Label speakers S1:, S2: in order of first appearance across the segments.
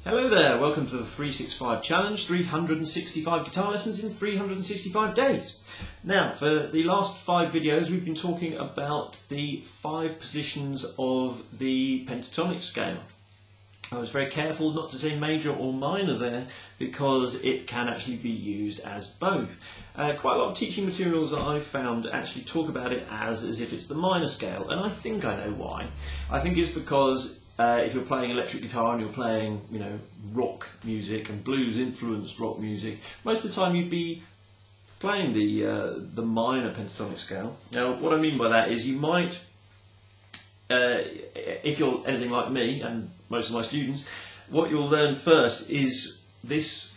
S1: Hello there, welcome to the 365 Challenge, 365 guitar lessons in 365 days. Now, for the last 5 videos we've been talking about the 5 positions of the pentatonic scale. I was very careful not to say major or minor there because it can actually be used as both. Quite a lot of teaching materials that I've found actually talk about it as if it's the minor scale, and I think I know why. I think it's because if you're playing electric guitar and you're playing, rock music and blues-influenced rock music, most of the time you'd be playing the minor pentatonic scale. Now, what I mean by that is you might, if you're anything like me and most of my students, what you'll learn first is this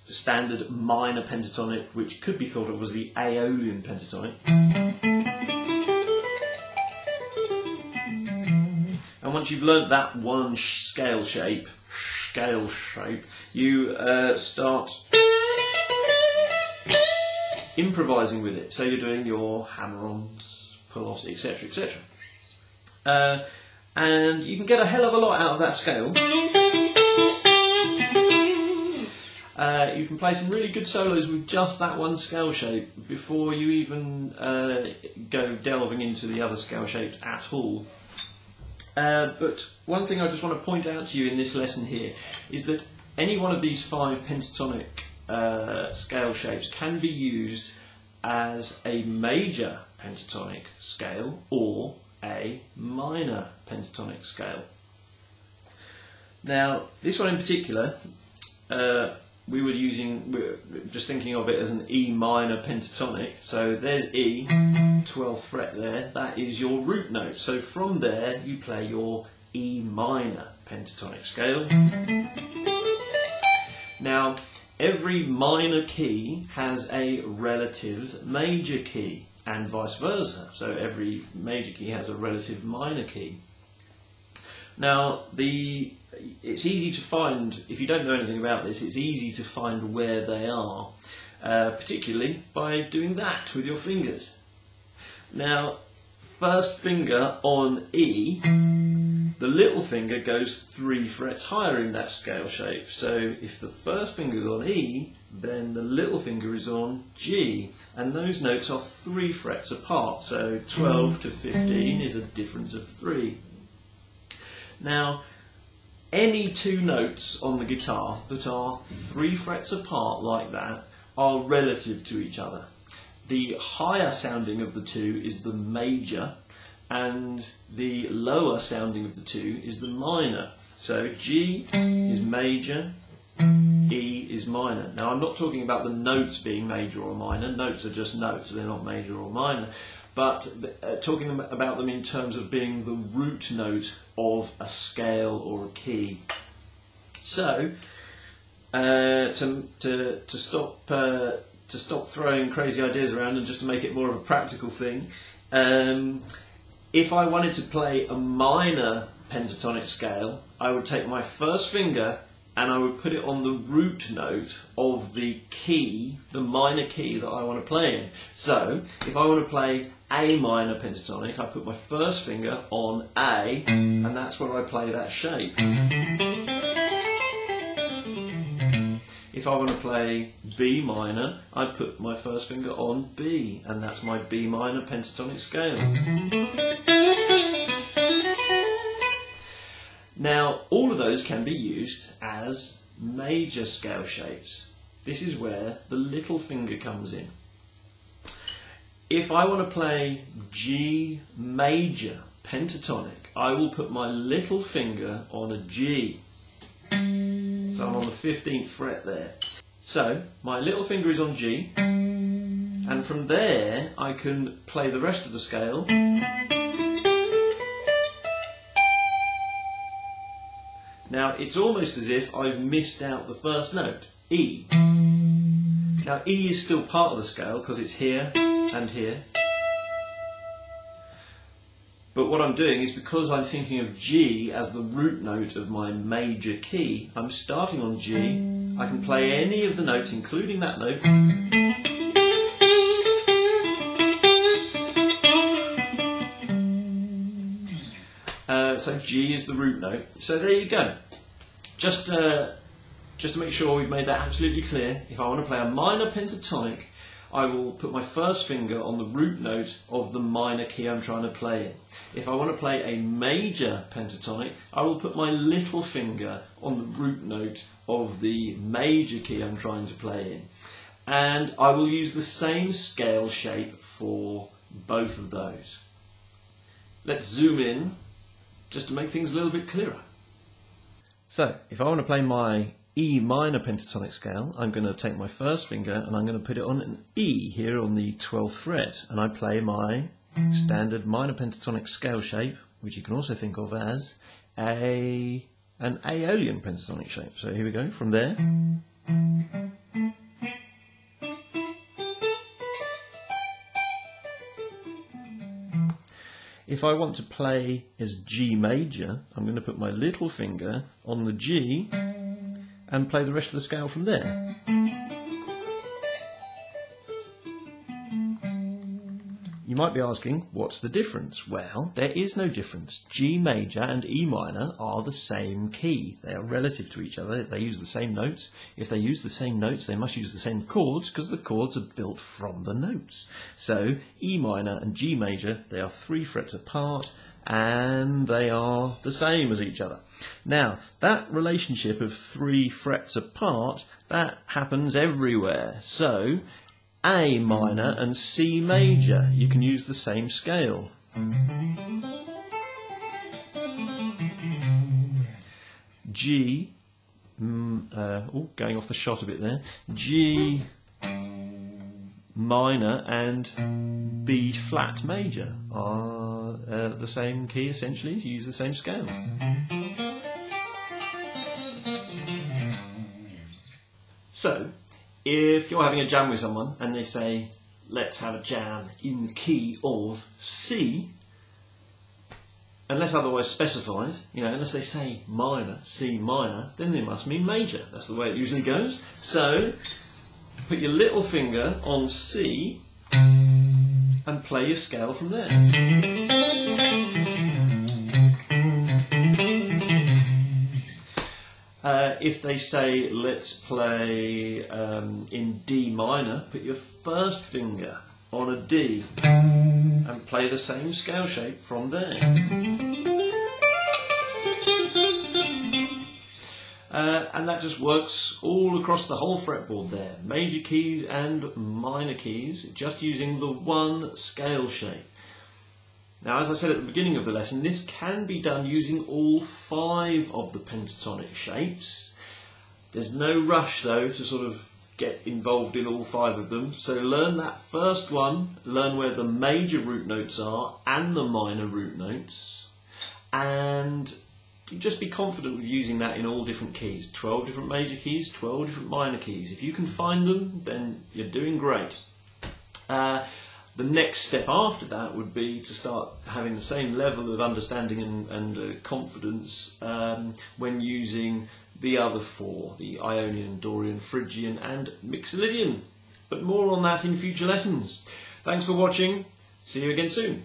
S1: standard minor pentatonic, which could be thought of as the Aeolian Pentatonic. And once you've learnt that one scale shape, you start improvising with it. So you're doing your hammer-ons, pull-offs, etc., etc. And you can get a hell of a lot out of that scale. You can play some really good solos with just that one scale shape before you even go delving into the other scale shapes at all. But one thing I just want to point out to you in this lesson here is that any one of these 5 pentatonic scale shapes can be used as a major pentatonic scale or a minor pentatonic scale. Now, this one in particular, we're just thinking of it as an E minor pentatonic. So there's E, 12th fret there, that is your root note. So from there you play your E minor pentatonic scale. Now, every minor key has a relative major key and vice versa. So every major key has a relative minor key. Now, it's easy to find, if you don't know anything about this, it's easy to find where they are, particularly by doing that with your fingers. Now, first finger on E, the little finger goes 3 frets higher in that scale shape. So if the first finger is on E, then the little finger is on G, and those notes are 3 frets apart. So 12 to 15 is a difference of 3. Now, any 2 notes on the guitar that are 3 frets apart like that are relative to each other. The higher sounding of the 2 is the major, and the lower sounding of the 2 is the minor. So G is major, E is minor. Now, I'm not talking about the notes being major or minor. Notes are just notes, they're not major or minor. But talking about them in terms of being the root note of a scale or a key. So, to stop throwing crazy ideas around and just to make it more of a practical thing, if I wanted to play a minor pentatonic scale, I would take my first finger and I would put it on the root note of the key, the minor key that I want to play in. So, if I want to play A minor pentatonic, I put my first finger on A, and that's where I play that shape. If I want to play B minor, I put my first finger on B, and that's my B minor pentatonic scale. Now, all of those can be used as major scale shapes. This is where the little finger comes in. If I want to play G major pentatonic, I will put my little finger on a G. So I'm on the 15th fret there. So my little finger is on G, and from there I can play the rest of the scale. Now, it's almost as if I've missed out the first note, E. Now, E is still part of the scale because it's here and here. But what I'm doing is, because I'm thinking of G as the root note of my major key, I'm starting on G. I can play any of the notes, including that note. So G is the root note. So there you go. just to make sure we've made that absolutely clear, if I want to play a minor pentatonic, I will put my first finger on the root note of the minor key I'm trying to play in. If I want to play a major pentatonic, I will put my little finger on the root note of the major key I'm trying to play in. And I will use the same scale shape for both of those. Let's zoom in just to make things a little bit clearer. So, if I want to play my E minor pentatonic scale, I'm going to take my first finger and I'm going to put it on an E here on the 12th fret, and I play my standard minor pentatonic scale shape, which you can also think of as an Aeolian pentatonic shape. So here we go, from there. If I want to play as G major, I'm going to put my little finger on the G and play the rest of the scale from there. You might be asking, what's the difference? Well, there is no difference. G major and E minor are the same key. They are relative to each other. They use the same notes. If they use the same notes, they must use the same chords, because the chords are built from the notes. So, E minor and G major, they are 3 frets apart, and they are the same as each other. Now, that relationship of 3 frets apart, that happens everywhere. So, A minor and C major, you can use the same scale. G, going off the shot a bit there, G minor and B flat major are the same key essentially, you use the same scale. So, if you're having a jam with someone and they say, let's have a jam in the key of C, unless otherwise specified, unless they say minor, C minor, then they must mean major. That's the way it usually goes. So, put your little finger on C and play your scale from there. If they say, let's play in D minor, put your first finger on a D and play the same scale shape from there. And that just works all across the whole fretboard there. Major keys and minor keys, just using the one scale shape. Now, as I said at the beginning of the lesson, this can be done using all 5 of the pentatonic shapes. There's no rush, though, to sort of get involved in all 5 of them. So learn that first one, learn where the major root notes are and the minor root notes, and just be confident with using that in all different keys. 12 different major keys, 12 different minor keys. If you can find them, then you're doing great. The next step after that would be to start having the same level of understanding and confidence when using the other 4, the Ionian, Dorian, Phrygian and Mixolydian. But more on that in future lessons. Thanks for watching. See you again soon.